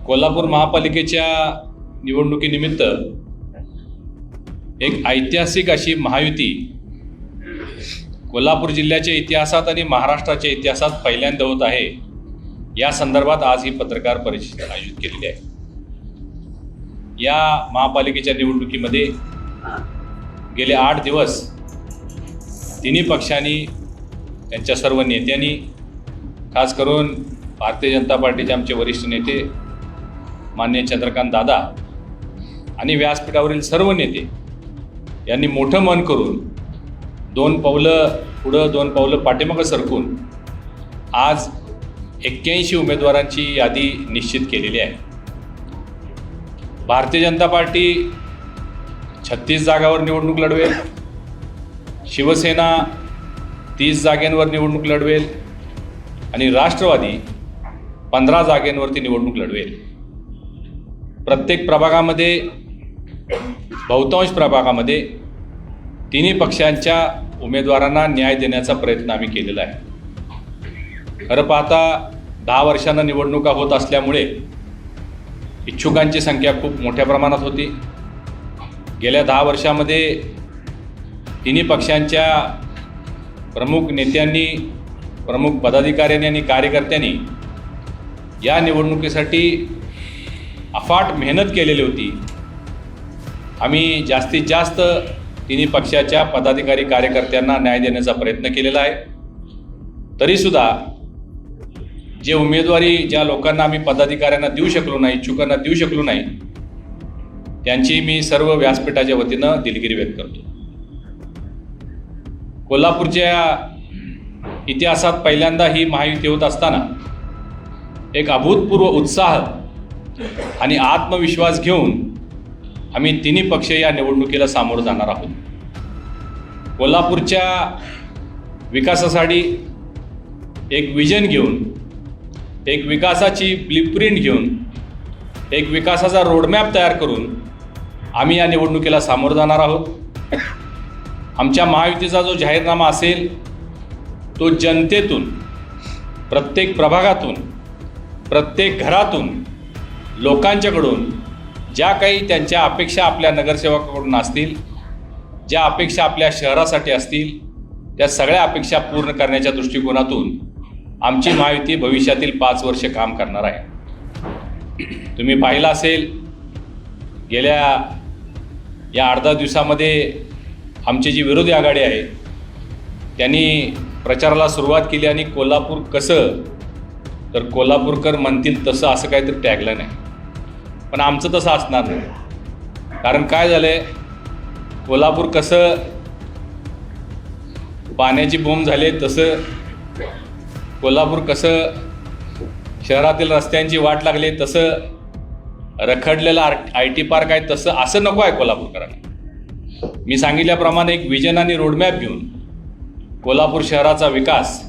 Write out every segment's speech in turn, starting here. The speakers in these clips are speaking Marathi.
कोल्हापूर महापालिकेच्या निवडणुकीनिमित्त एक ऐतिहासिक अशी महायुती कोल्हापूर जिल्ह्याच्या इतिहासात आणि महाराष्ट्राच्या इतिहासात पहिल्यांदा होत आहे। या संदर्भात आज ही पत्रकार परिषद आयोजित केलेली आहे। या महापालिकेच्या निवडणुकीमध्ये गेले 8 दिवस तिन्ही पक्षांनी त्यांच्या सर्व नेत्यांनी, खास करून भारतीय जनता पार्टीचे आमचे वरिष्ठ नेते माननीय चंद्रकांत दादा आणि व्यासपीठावरील सर्व नेते यांनी मोठं मन करून 2 पावलं पुढं 2 पावलं पाठीमागं सरकून आज 81 उमेदवारांची यादी निश्चित केलेली आहे। भारतीय जनता पार्टी 36 जागांवर निवडणूक लढवेल, शिवसेना 30 जागांवर निवडणूक लढवेल आणि राष्ट्रवादी 15 जागांवरती निवडणूक लढवेल। प्रत्येक प्रभागामध्ये, बहुतांश प्रभागामध्ये तिन्ही पक्षांच्या उमेदवारांना न्याय देण्याचा प्रयत्न आम्ही केलेला आहे। खरं पाहता 10 वर्षांना निवडणुका होत असल्यामुळे इच्छुकांची संख्या खूप मोठ्या प्रमाणात होती। गेल्या 10 वर्षामध्ये तिन्ही पक्षांच्या प्रमुख नेत्यांनी, प्रमुख पदाधिकाऱ्यांनी आणि कार्यकर्त्यांनी या निवडणुकीसाठी अफाट मेहनत केलेली होती। आम्ही जास्तीत जास्त तिन्ही पक्षाच्या पदाधिकारी कार्यकर्त्यांना न्याय देण्याचा प्रयत्न केलेला आहे। तरीसुद्धा जे उमेदवारी ज्या लोकांना आम्ही पदाधिकाऱ्यांना देऊ शकलो नाही, इच्छुकांना देऊ शकलो नाही, त्यांची मी सर्व व्यासपीठाच्या वतीनं दिलगिरी व्यक्त करतो। कोल्हापूरच्या इतिहासात पहिल्यांदा ही महायुती होत असताना एक अभूतपूर्व उत्साह आणि आत्मविश्वास घेऊन आम्ही तिन्ही पक्ष या निवडणुकीला सामोरं जाणार आहोत। कोल्हापूरच्या विकासासाठी एक विजन घेऊन, एक विकासाची ब्लूप्रिंट घेऊन, एक विकासाचा रोडमॅप तयार करून आम्ही या निवडणुकीला सामोरं जाणार आहोत। आमच्या महायुतीचा जो जाहीरनामा असेल तो जनतेतून, प्रत्येक प्रभागातून, प्रत्येक घरातून, लोकांच्याकडून ज्या काही त्यांच्या अपेक्षा आपल्या नगरसेवकाकडून असतील, ज्या अपेक्षा आपल्या शहरासाठी असतील, त्या सगळ्या अपेक्षा पूर्ण करण्याच्या दृष्टिकोनातून आमची महायुती भविष्यातील 5 वर्ष काम करणार आहे। तुम्ही पाहिलं असेल, गेल्या या 8-10 दिवसामध्ये आमची जी विरोधी आघाडी आहे त्यांनी प्रचाराला सुरुवात केली आणि कोल्हापूर कसं, तर कोल्हापूरकर म्हणतील तसं असं काहीतरी टॅगलाईन आहे। पण आमचं तसं असणार नाही। कारण काय झालं आहे, कोल्हापूर कसं पाण्याची बोंब झाली तसं, कोल्हापूर कसं शहरातील रस्त्यांची वाट लागली तसं, रखडलेला IT पार्क आहे तसं असं नको आहे कोल्हापूरकरांना। मी सांगितल्याप्रमाणे एक विजन आणि रोडमॅप घेऊन कोल्हापूर शहराचा विकास,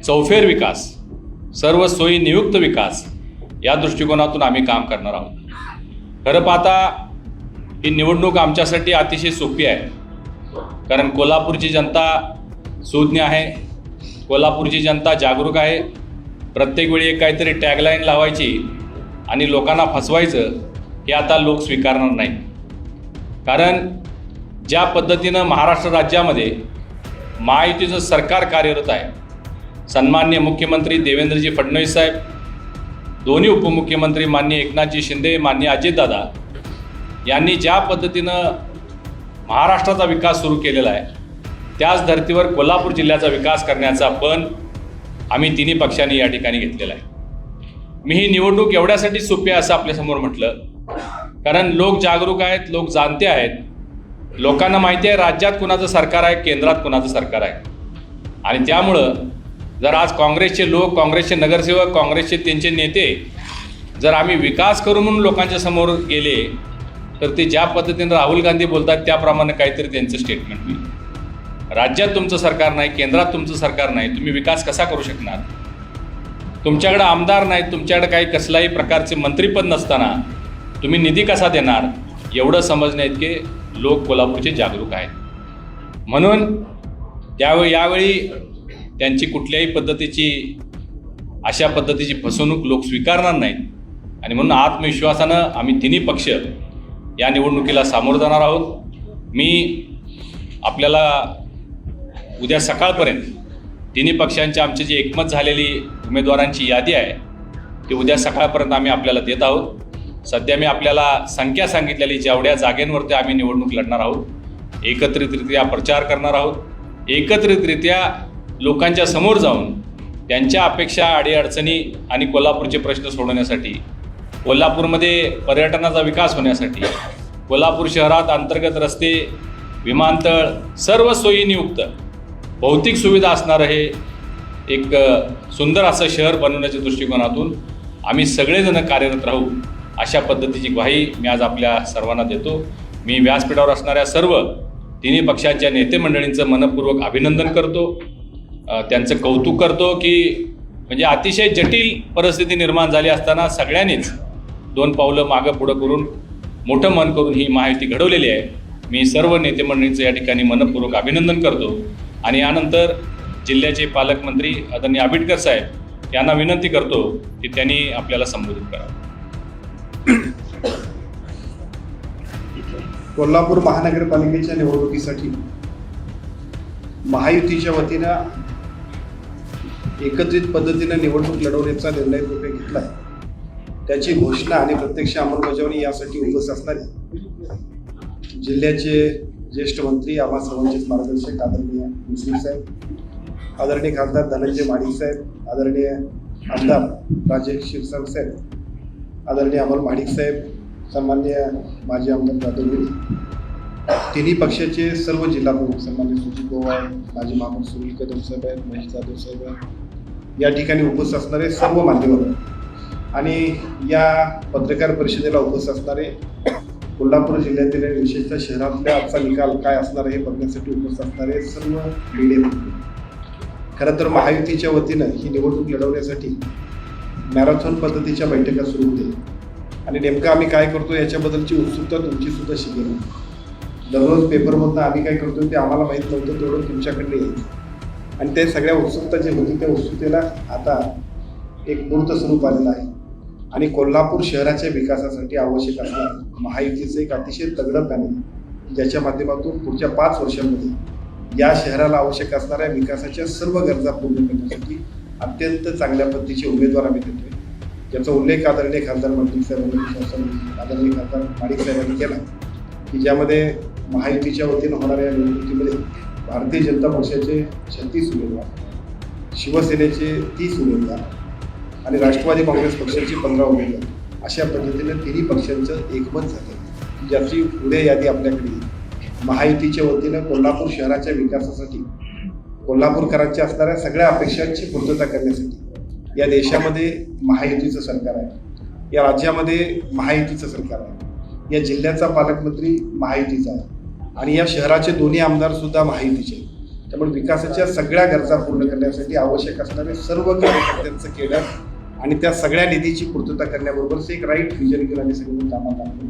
चौफेर विकास, सर्व सोयी नियुक्त विकास या दृष्टिकोनातून आम्ही काम करणार आहोत। खरं पाहता ही निवडणूक आमच्यासाठी अतिशय सोपी आहे, कारण कोल्हापूरची जनता सुज्ञ आहे, कोल्हापूरची जनता जागरूक आहे। प्रत्येक वेळी एक काहीतरी टॅगलाईन लावायची आणि लोकांना फसवायचं हे आता लोक स्वीकारणार नाही। कारण ज्या पद्धतीनं महाराष्ट्र राज्यामध्ये महायुतीचं सरकार कार्यरत आहे, सन्माननीय मुख्यमंत्री देवेंद्रजी फडणवीस साहेब, दोन्ही उपमुख्यमंत्री माननीय एकनाथजी शिंदे, माननीय अजितदादा यांनी ज्या पद्धतीनं महाराष्ट्राचा विकास सुरू केलेला आहे, त्याच धर्तीवर कोल्हापूर जिल्ह्याचा विकास करण्याचा पण आम्ही तिन्ही पक्षांनी या ठिकाणी घेतलेला आहे। मी ही निवडणूक एवढ्यासाठी सोपी आहे असं आपल्यासमोर म्हटलं, कारण लोक जागरूक आहेत, लोक जाणते आहेत, लोकांना माहिती आहे राज्यात कुणाचं सरकार आहे, केंद्रात कुणाचं सरकार आहे। आणि त्यामुळं जर आज काँग्रेसचे लोक, काँग्रेसचे नगरसेवक, काँग्रेसचे त्यांचे नेते जर आम्ही विकास करू म्हणून लोकांच्या समोर गेले, तर ते ज्या पद्धतीनं राहुल गांधी बोलतात त्याप्रमाणे काहीतरी त्यांचं स्टेटमेंट होईल। राज्यात तुमचं सरकार नाही, केंद्रात तुमचं सरकार नाही, तुम्ही विकास कसा करू शकणार? तुमच्याकडे आमदार नाहीत, तुमच्याकडे काही कसलाही प्रकारचे मंत्रीपद नसताना तुम्ही निधी कसा देणार? एवढं समजण्या इतके लोक कोल्हापूरचे जागरूक आहेत। म्हणून यावेळी त्यांची कुठल्याही पद्धतीची अशा पद्धतीची फसवणूक लोक स्वीकारणार नाहीत आणि म्हणून आत्मविश्वासानं आम्ही तिन्ही पक्ष या निवडणुकीला सामोरं जाणार आहोत. मी आपल्याला उद्या सकाळपर्यंत तिन्ही पक्षांच्या आमची जी एकमत झालेली उमेदवारांची यादी आहे ती उद्या सकाळपर्यंत आम्ही आपल्याला देत आहोत. सध्या मी आपल्याला संख्या सांगितलेली जेवढ्या जागेंवरती आम्ही निवडणूक लढणार आहोत, एकत्रितरित्या प्रचार करणार आहोत, एकत्रितरित्या लोकांच्या समोर जाऊन त्यांच्या अपेक्षा, अडीअडचणी आणि कोल्हापूरचे प्रश्न सोडवण्यासाठी, कोल्हापूरमध्ये पर्यटनाचा विकास होण्यासाठी, कोल्हापूर शहरात अंतर्गत रस्ते, विमानतळ, सर्व सोयीनियुक्त भौतिक सुविधा असणारं हे एक सुंदर असं शहर बनवण्याच्या दृष्टिकोनातून आम्ही सगळेजण कार्यरत राहू, अशा पद्धतीची ग्वाही मी आज आपल्या सर्वांना देतो. मी व्यासपीठावर असणाऱ्या सर्व तिन्ही पक्षांच्या नेते मंडळींचं मनपूर्वक अभिनंदन करतो, त्यांचं कौतुक करतो की म्हणजे अतिशय जटिल परिस्थिती निर्माण झाली असताना सगळ्यांनीच 2 पावलं मागं पुढं करून मोठं मन करून ही महायुती घडवलेली आहे. मी सर्व नेते मंडळींचं या ठिकाणी मनपूर्वक अभिनंदन करतो आणि यानंतर जिल्ह्याचे पालकमंत्री आदरणीय आबिटकर साहेब यांना विनंती करतो की त्यांनी आपल्याला संबोधित करावं. कोल्हापूर महानगरपालिकेच्या निवडणुकीसाठी महायुतीच्या वतीनं एकत्रित पद्धतीनं निवडणूक लढवण्याचा निर्णय जो काही घेतला आहे त्याची घोषणा आणि प्रत्यक्ष अंमलबजावणी यासाठी उपस्थित असणारे जिल्ह्याचे ज्येष्ठ मंत्री, आम्हा सर्वांचेच मार्गदर्शक आदरणीय मुश्रीफ साहेब, आदरणीय खासदार धनंजय महाडिक साहेब, आदरणीय आमदार राजेश क्षीरसागर साहेब, आदरणीय अमल महाडिक साहेब, सन्माननीय माजी आमदार जाधव गिरी, तिन्ही पक्षाचे सर्व जिल्हा प्रमुख सन्माननीय सुजित गोवाळ, माजी महापौर सुनील कदम साहेब आहेत, महेश जाधव साहेब आहेत, या ठिकाणी उपस्थित असणारे सर्व मान्यवर आणि या पत्रकार परिषदेला उपस्थित असणारे कोल्हापूर जिल्ह्यातील विशेषतः शहरातल्या आजचा निकाल काय असणार आहे हे बघण्यासाठी उपस्थित असणारे सर्व मीडिया. खरं तर महायुतीच्या वतीनं ही निवडणूक लढवण्यासाठी मॅरेथॉन पद्धतीच्या बैठका सुरू होते आणि नेमकं आम्ही काय करतो याच्याबद्दलची उत्सुकता तुमची सुद्धा शिकेल. दररोज पेपरमधनं आम्ही काय करतो ते आम्हाला माहीत नव्हतं, तेवढं तुमच्याकडे यायचं आणि ते सगळ्या उत्सुकता जे होती त्या उत्सुकतेला आता एक मूर्त स्वरूप आलेलं आहे आणि कोल्हापूर शहराच्या विकासासाठी आवश्यक असणारं महायुतीचं एक अतिशय तगडं पॅनल ज्याच्या माध्यमातून पुढच्या 5 वर्षांमध्ये या शहराला आवश्यक असणाऱ्या विकासाच्या सर्व गरजा पूर्ण करण्यासाठी अत्यंत चांगल्या पद्धतीचे उमेदवार आम्ही देतोय, ज्याचा उल्लेख आदरणीय खासदार महाडिक साहेबांनी, आदरणीय खासदार महाडिक साहेबांनी केला की ज्यामध्ये महायुतीच्या वतीनं होणाऱ्या निवडणुकीमध्ये भारतीय जनता पक्षाचे 36 उमेदवार, शिवसेनेचे 30 उमेदवार आणि राष्ट्रवादी काँग्रेस पक्षाचे 15 उमेदवार अशा पद्धतीने तिन्ही पक्षांचं एकमत झालं, ज्याची पुढे यादी आपल्याकडे येईल. महायुतीच्या वतीनं कोल्हापूर शहराच्या विकासासाठी, कोल्हापूरकरांच्या असणाऱ्या सगळ्या अपेक्षांची पूर्तता करण्यासाठी या देशामध्ये महायुतीचं सरकार आहे, या राज्यामध्ये महायुतीचं सरकार आहे, या जिल्ह्याचा पालकमंत्री महायुतीचा आहे आणि या शहराचे दोन्ही आमदार सुद्धा महायुतीचे आहेत. त्यामुळे विकासाच्या सगळ्या गरजा पूर्ण करण्यासाठी आवश्यक असणारे सर्व कार्यकर्त्यांचं केलं आणि त्या सगळ्या निधीची पूर्तता करण्याबरोबरच एक राईट विजन घेऊन आम्ही सगळं कामात आणतो.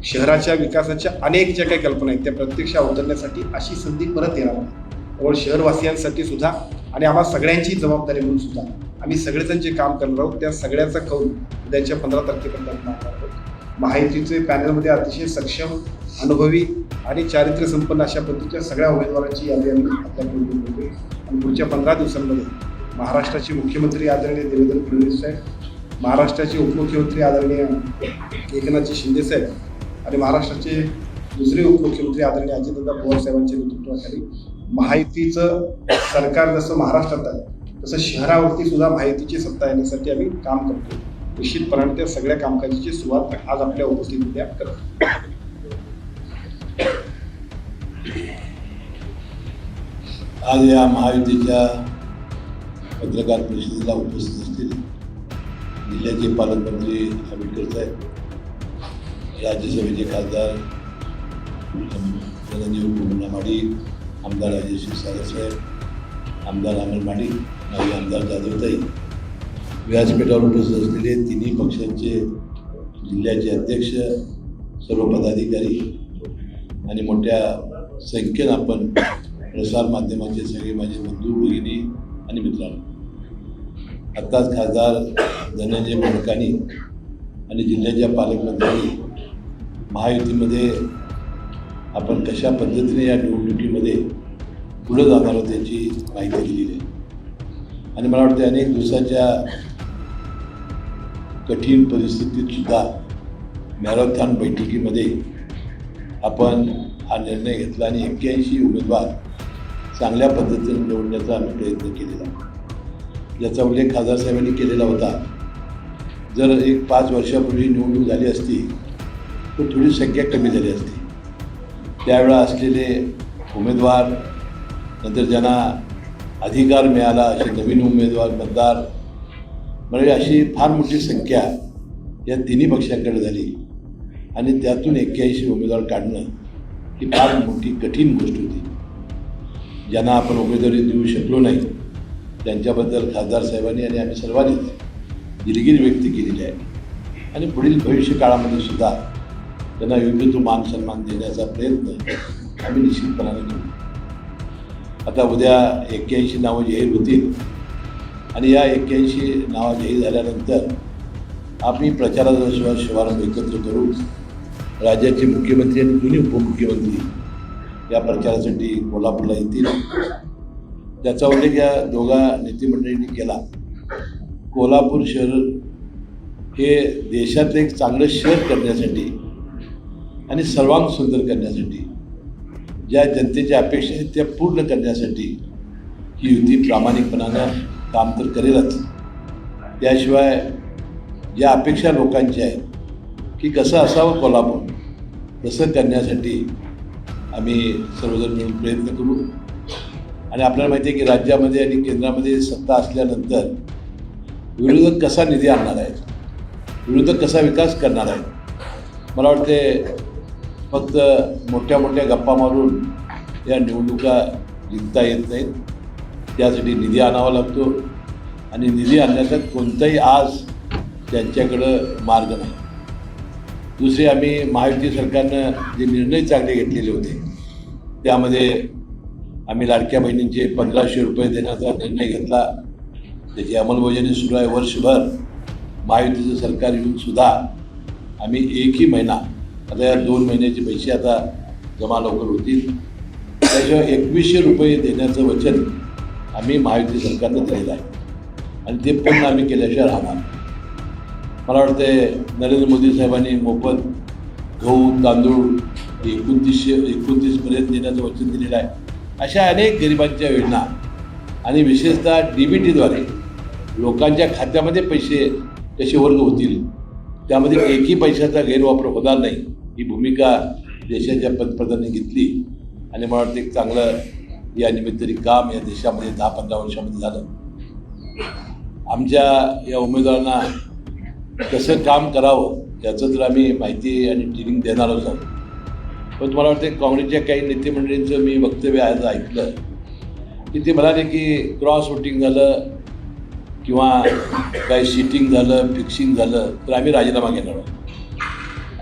शहराच्या विकासाच्या अनेक ज्या काही कल्पना आहेत त्या प्रत्यक्ष अवतरण्यासाठी अशी संधी परत येणार नाही. त्यामुळे शहरवासियांसाठी सुद्धा आणि आम्हा सगळ्यांची जबाबदारी म्हणून सुद्धा आम्ही सगळेजण जे काम करणार आहोत त्या सगळ्याचा कौल उद्याच्या 15 तारखेपर्यंत आणणार आहोत. महायुतीचे पॅनलमध्ये अतिशय सक्षम, अनुभवी आणि चारित्र्य संपन्न अशा पद्धतीच्या सगळ्या उमेदवारांची यादी आम्ही आपल्याकडे देतोय आणि पुढच्या 15 दिवसांमध्ये महाराष्ट्राचे मुख्यमंत्री आदरणीय देवेंद्र फडणवीस साहेब, महाराष्ट्राचे उपमुख्यमंत्री आदरणीय एकनाथ शिंदे साहेब आणि महाराष्ट्राचे दुसरे उपमुख्यमंत्री आदरणीय अजितदादा पवार साहेबांच्या नेतृत्वाखाली महायुतीचं सरकार जसं महाराष्ट्रात आहे तसं शहरावरती सुद्धा महायुतीची सत्ता येण्यासाठी आम्ही काम करतो. निश्चितपणे त्या सगळ्या कामकाजाची सुरुवात आज आपल्या उपस्थितीमध्ये करतो. आज या महायुतीच्या पत्रकार परिषदेला उपस्थित असलेले जिल्ह्याचे पालकमंत्री आबिटकर साहेब, राज्यसभेचे खासदार धनंजय महाडिक, आमदार राजेश क्षीरसागर साहेब, आमदार अमल महाडिक, माजी आमदार जाधवताई, व्यासपीठावर उपस्थित असलेले तिन्ही पक्षांचे जिल्ह्याचे अध्यक्ष, सर्व पदाधिकारी आणि मोठ्या संख्येनं आपण प्रसार माध्यमाचे सगळे माझे बंधू भगिनी आणि मित्रांनो, आत्ताच खासदार धनंजय महाडिकांनी आणि जिल्ह्याच्या पालकमंत्र्यांनी महायुतीमध्ये आपण कशा पद्धतीने या निवडणुकीमध्ये पुढे जाणार आहोत याची माहिती दिलेली आहे. आणि मला वाटते अनेक दिवसाच्या कठीण परिस्थितीतसुद्धा मॅरेथॉन बैठकीमध्ये आपण हा निर्णय घेतला आणि 81 उमेदवार चांगल्या पद्धतीने निवडण्याचा आम्ही प्रयत्न केलेला. याचा उल्लेख खासदारसाहेबांनी केलेला होता. जर एक 5 वर्षापूर्वी निवडणूक झाली असती तर थोडी संख्या कमी झाली असती. त्यावेळा असलेले उमेदवार, नंतर ज्यांना अधिकार मिळाला असे नवीन उमेदवार, मतदार, म्हणजे अशी फार मोठी संख्या या तिन्ही पक्षांकडे झाली आणि त्यातून 81 उमेदवार काढणं ही फार मोठी कठीण गोष्ट होती. ज्यांना आपण उमेदवारी देऊ शकलो नाही त्यांच्याबद्दल खासदार साहेबांनी आणि आम्ही सर्वांनीच दिलगिरी व्यक्त केलेली आहे. आणि पुढील भविष्य काळामध्ये सुद्धा त्यांना योग्य तो मान सन्मान देण्याचा प्रयत्न आम्ही निश्चितपणाने करू. आता उद्या 81 नावं जाहीर होतील आणि या 81 नावं जाहीर झाल्यानंतर आम्ही प्रचाराचा शुभारंभ एकत्र करू. राज्याचे मुख्यमंत्री आणि दोन्ही उपमुख्यमंत्री या प्रचारासाठी कोल्हापूरला येतील. त्याचा उल्लेख या दोघा नेतेमंडळींनी केला. कोल्हापूर शहर हे देशातलं एक चांगलं शहर करण्यासाठी आणि सर्वांग सुंदर करण्यासाठी, ज्या जनतेच्या अपेक्षा आहेत त्या पूर्ण करण्यासाठी ही युती प्रामाणिकपणानं काम तर करेलच. त्याशिवाय ज्या अपेक्षा लोकांच्या आहेत की कसं असावं कोल्हापूर, तसं करण्यासाठी आम्ही सर्वजण मिळून प्रयत्न करू. आणि आपल्याला माहिती आहे की राज्यामध्ये आणि केंद्रामध्ये सत्ता असल्यानंतर विरोधक कसा निधी आणणार आहेत, विरोधक कसा विकास करणार आहेत. मला वाटते फक्त मोठ्या मोठ्या गप्पा मारून या निवडणुका जिंकता येत नाहीत. त्यासाठी निधी आणावा लागतो आणि निधी आणण्याचा कोणताही आज त्यांच्याकडं मार्ग नाही. दुसरे, आम्ही महायुती सरकारनं जे निर्णय चांगले घेतलेले होते त्यामध्ये आम्ही लाडक्या बहिणींचे 1500 रुपये देण्याचा निर्णय घेतला. त्याची अंमलबजावणी सुरू आहे. वर्षभर महायुतीचं सरकार येऊन सुद्धा आम्ही एकही महिना, आता या 2 महिन्याचे पैसे आता जमा लवकर होतील, त्याशिवाय 2100 रुपये देण्याचं वचन आम्ही महायुती सरकारनं दिलेलं आहे आणि ते पण आम्ही केल्याशिवाय राहणार. मला वाटते नरेंद्र मोदी साहेबांनी मोफत गहू, तांदूळ 29पर्यंत देण्याचं वचन दिलेलं आहे. अशा अनेक गरिबांच्या योजना आणि विशेषतः DBTद्वारे लोकांच्या खात्यामध्ये पैसे कसे वर्ग होतील, त्यामध्ये एकही पैशाचा गैरवापर होणार नाही, ही भूमिका देशाच्या पंतप्रधानांनी घेतली. आणि मला वाटतं एक चांगलं या निमित्ताने काम या देशामध्ये 10-15 वर्षामध्ये झालं. आमच्या या उमेदवारांना कसं काम करावं याचं तर आम्ही माहिती आणि ट्रेनिंग देणारच आहोत. पण मला वाटतं काँग्रेसच्या काही नेतेमंडळींचं मी वक्तव्य आज ऐकलं की ते म्हणाले की क्रॉस वोटिंग झालं किंवा काही सीटिंग झालं, फिक्सिंग झालं तर आम्ही राजीनामा घेणार आहोत.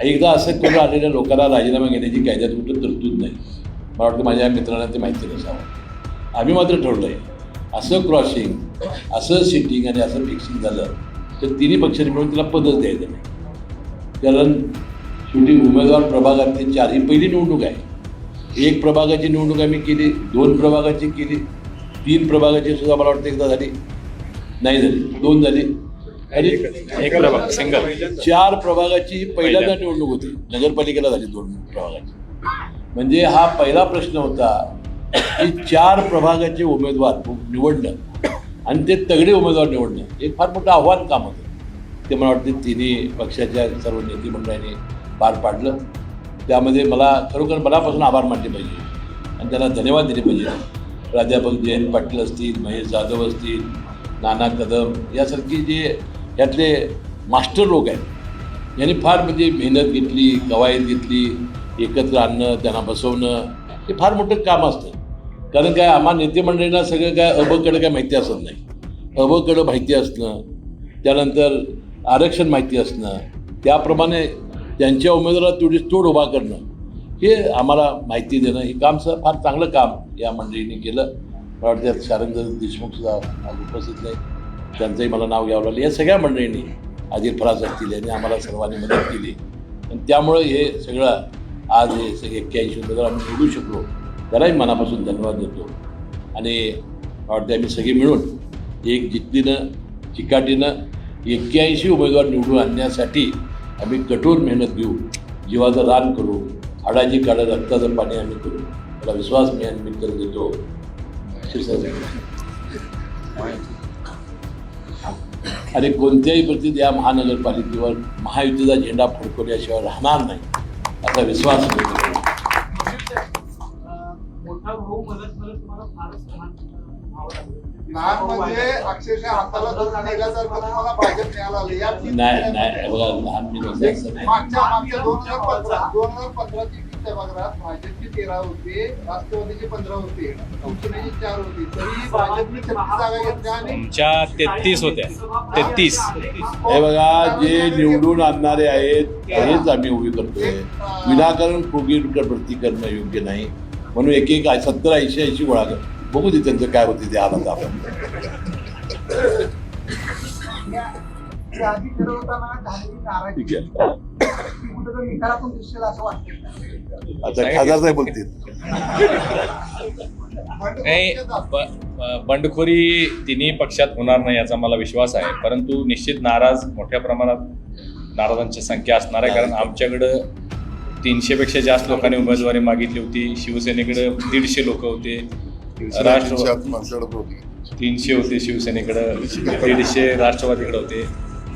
एकदा असं करून आलेल्या लोकांना राजीनामा घेण्याची कायद्यात कुठं तरतूद नाही. मला वाटतं माझ्या मित्रांना ते माहिती नसावं. आम्ही मात्र ठरवलं आहे असं क्रॉसिंग, असं सीटिंग आणि असं फिक्सिंग झालं तर तिन्ही पक्षांनी मिळून त्याला पदच द्यायचं नाही. कारण शेवटी उमेदवार प्रभागातले 4 ही पहिली निवडणूक आहे. 1 प्रभागाची निवडणूक आम्ही केली, 2 प्रभागाची केली, 3 प्रभागाची सुद्धा मला वाटतं एकदा झाली नाही, झाली 2 झाली आणि 1 प्रभाग सिंगल. 4 प्रभागाची पहिल्यांदा निवडणूक होती. नगरपालिकेला झाली 2 प्रभागाची. म्हणजे हा पहिला प्रश्न होता की 4 प्रभागाचे उमेदवार निवडणं आणि ते तगडे उमेदवार निवडणं एक फार मोठं आव्हान काम होतं. ते मला वाटतं तिन्ही पक्षाच्या सर्व नेते मंडळांनी पार पाडलं. त्यामध्ये मला खरोखर मनापासून आभार मानले पाहिजे आणि त्यांना धन्यवाद दिले पाहिजे. प्राध्यापक जयंत पाटील असतील, महेश जाधव असतील, नाना कदम यासारखी जे यातले मास्टर लोक आहेत यांनी फार म्हणजे मेहनत घेतली, कवायत घेतली, एकत्र आणणं, त्यांना बसवणं हे फार मोठं काम असतं. कारण काय आम्हा नेते मंडळींना सगळं काय अबकडं काय माहिती असत नाही. अबकडं माहिती असणं, त्यानंतर आरक्षण माहिती असणं, त्याप्रमाणे त्यांच्या उमेदवाराला तेवढी तोड उभा करणं हे आम्हाला माहिती देणं हे काम फार चांगलं काम या मंडळींनी केलं. मला वाटतं शारंग देशमुख सुद्धा आज उपस्थित नाही, त्यांचंही मला नाव घ्यावं लागलं. या सगळ्या मंडळींनी आदिल फराज असतील यांनी आम्हाला सर्वांनी मदत केली आणि त्यामुळं हे सगळं आज हे सगळे 81 उमेदवार आम्ही निवडू शकलो. त्यालाही मनापासून धन्यवाद देतो. आणि मला वाटतं आम्ही सगळे मिळून एक जिद्दीनं चिकाटीनं 81 उमेदवार निवडून आणण्यासाठी आम्ही कठोर मेहनत घेऊ, जीवाचं रान करू, हाडाची काढा रक्ताचं पाणी आम्ही करू. मला विश्वास मी आणि मित्र देतो. आणि कोणत्याही परिस्थितीत या महानगरपालिकेवर महायुतीचा झेंडा फडकवल्याशिवाय राहणार नाही असा विश्वास मी करतो. मोठा भाऊ मदत तुम्हाला फारच लहान म्हणजे अक्षरशः हाताला धरून नेल्यासारखं तुम्हाला भाजप न्यायला आलं. या तीन नाही बघा लहान मी नव्हते असं नाही. मागच्या 2015 ची सभागृहात भाजपचे 13 होते, राष्ट्रवादीचे 15 होते, शिवसेनेचे 4 होते. तरी भाजपने 36 जागा घेतल्या आणि तुमच्या 33 होत्या 33. हे बघा जे निवडून आणणारे आहेत हेच आम्ही उभी करतोय. विनाकारण भर्ती करणं योग्य नाही. म्हणून एक 70-80 गोळा कर बघू दे त्यांचं काय होते ते आनंद आपण. आधी ठरवताना झालेली नाराजी ठीक आहे. कुठेतरी निकालातून दिसेल असं वाटतं. आता खासदार साहेब बोलतील. नाही बंडखोरी तिन्ही पक्षात होणार नाही याचा मला विश्वास आहे. परंतु निश्चित मोठ्या प्रमाणात नाराजांची संख्या असणार आहे. कारण आमच्याकडं 300पेक्षा जास्त लोकांनी उमेदवारी मागितली होती. शिवसेनेकडे 150 लोक होते, राष्ट्रवादी 300 होते, शिवसेनेकडं 150 राष्ट्रवादीकडे होते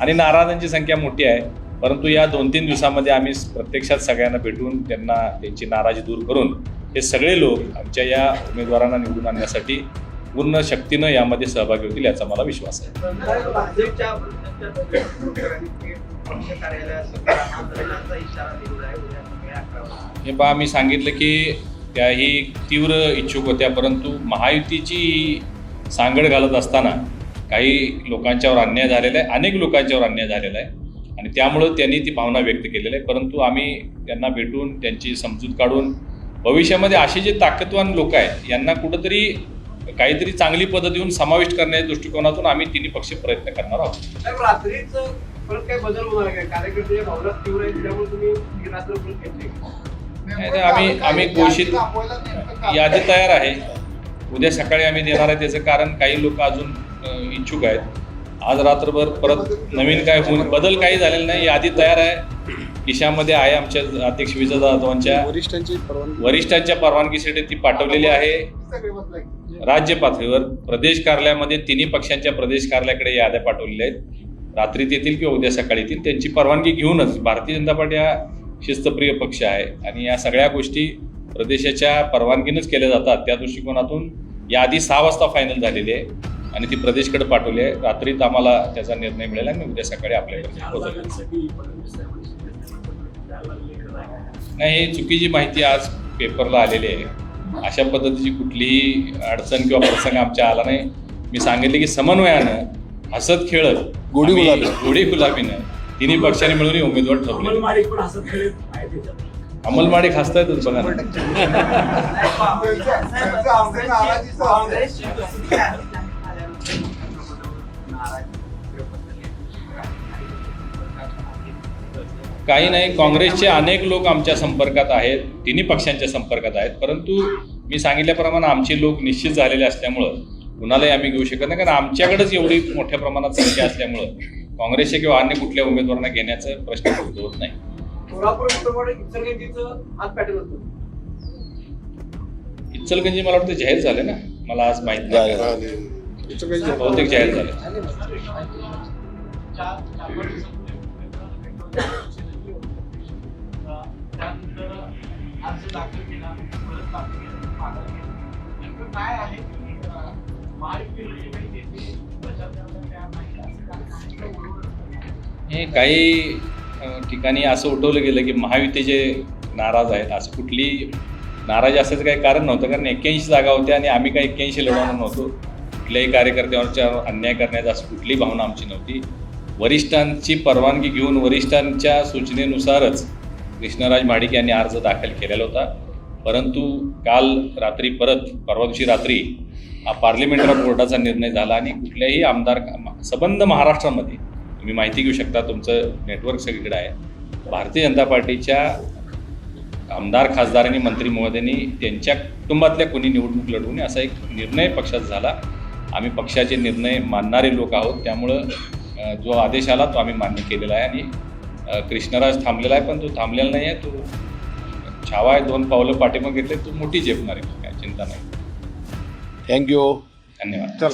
आणि नाराजांची संख्या मोठी आहे. परंतु या 2-3 दिवसामध्ये आम्ही प्रत्यक्षात सगळ्यांना भेटून त्यांना त्यांची नाराजी दूर करून हे सगळे लोक आमच्या या उमेदवारांना निवडून आणण्यासाठी पूर्ण शक्तीनं यामध्ये सहभागी होतील याचा मला विश्वास आहे. हे पहा मी सांगितलं की त्याही तीव्र इच्छुक होत्या, परंतु महायुतीची सांगड घालत असताना काही लोकांच्यावर अन्याय झालेला आहे, अनेक लोकांच्यावर अन्याय झालेला आहे आणि त्यामुळं त्यांनी ती भावना व्यक्त केलेली आहे. परंतु आम्ही त्यांना भेटून त्यांची समजूत काढून भविष्यामध्ये असे जे ताकदवान लोक आहेत यांना कुठंतरी काहीतरी चांगली पद्धत देऊन समाविष्ट करण्याच्या दृष्टिकोनातून आम्ही तिन्ही पक्ष प्रयत्न करणार आहोत. रात्रीच परत काही बदल होणार आहे का? कार्यकर्ते भावना तीव्र आहे त्यामुळे तुम्ही ही रात्र परत घेतली. आम्ही घोषित यादी तयार आहे. उद्या सकाळी आम्ही देणार आहे. त्याचं कारण काही लोक अजून इच्छुक आहेत. आज रात्रभर परत नवीन काय होऊन बदल काही झालेला नाही. यादी तयार आहे, खिशामध्ये आहे. आमच्या अध्यक्ष विजय जाधवांच्या वरिष्ठांच्या परवानगीसाठी ती पाठवलेली आहे. राज्य पातळीवर प्रदेश कार्यालयामध्ये तिन्ही पक्षांच्या प्रदेश कार्यालयाकडे याद्या पाठवलेल्या आहेत. रात्रीत येतील किंवा उद्या सकाळी येतील. त्यांची परवानगी घेऊनच भारतीय जनता पार्टी हा शिस्तप्रिय पक्ष आहे आणि या सगळ्या गोष्टी प्रदेशाच्या परवानगीनंच केल्या जातात. त्या दृष्टिकोनातून यादी 6 वाजता फायनल झालेली आहे आणि ती प्रदेशकडे पाठवली आहे. रात्रीत आम्हाला त्याचा निर्णय मिळेल आणि उद्या सकाळी आपल्याकडे पोहोचेल. नाही, ही चुकीची माहिती आज पेपरला आलेली आहे. अशा पद्धतीची कुठलीही अडचण किंवा प्रसंग आमच्या आला नाही. मी सांगितले की समन्वयानं हसत खेळत गोडी गुलाबीनं तिन्ही पक्षांनी मिळून उमेदवार ठरवले. अंमलमाडी हसतायतच बघा ना. काही नाही, काँग्रेसचे अनेक लोक आमच्या संपर्कात आहेत, तिन्ही पक्षांच्या संपर्कात आहेत. परंतु मी सांगितल्याप्रमाणे आमचे लोक निश्चित झालेले असल्यामुळं कुणालाही आम्ही घेऊ शकत नाही. कारण आमच्याकडेच एवढी मोठ्या प्रमाणात संख्या असल्यामुळं काँग्रेसच्या किंवा अन्य कुठल्या उमेदवारांना घेण्याचा प्रश्न होत नाही. इचलकरंजी मला वाटतं जाहीर झाले ना, मला आज माहिती नाही, बहुतेक जाहीर झाले. हे काही ठिकाणी असं उठवलं गेलं की महायुतीचे नाराज आहेत. असं कुठली नाराज असायचं काही कारण नव्हतं. कारण 81 जागा होत्या आणि आम्ही काही 81 लढवणार नव्हतो. कुठल्याही कार्यकर्त्यांच्या अन्याय करण्याची असं कुठलीही भावना आमची नव्हती. वरिष्ठांची परवानगी घेऊन वरिष्ठांच्या सूचनेनुसारच कृष्णराज महाडिक यांनी अर्ज दाखल केलेला होता. परंतु काल रात्री परवा दिवशी रात्री हा पार्लिमेंटरी कोर्टाचा निर्णय झाला आणि कुठल्याही आमदार सबंध महाराष्ट्रामध्ये तुम्ही माहिती घेऊ शकता, तुमचं नेटवर्क सगळीकडे आहे. भारतीय जनता पार्टीच्या आमदार, खासदार आणि मंत्री महोदयांनी त्यांच्या कुटुंबातल्या कोणी निवडणूक लढवू नये असा एक निर्णय पक्षात झाला. आम्ही पक्षाचे निर्णय मानणारे लोक आहोत, त्यामुळं जो आदेश आला तो आम्ही मान्य केलेला आहे. आणि कृष्णराज थांबलेला आहे, पण तो थांबलेला नाही आहे. तो छावा आहे, 2 पावलं पाठीमागे घेतले, तो मोठी झेपणार आहे, काय चिंता नाही. थँक्यू. धन्यवाद. चला.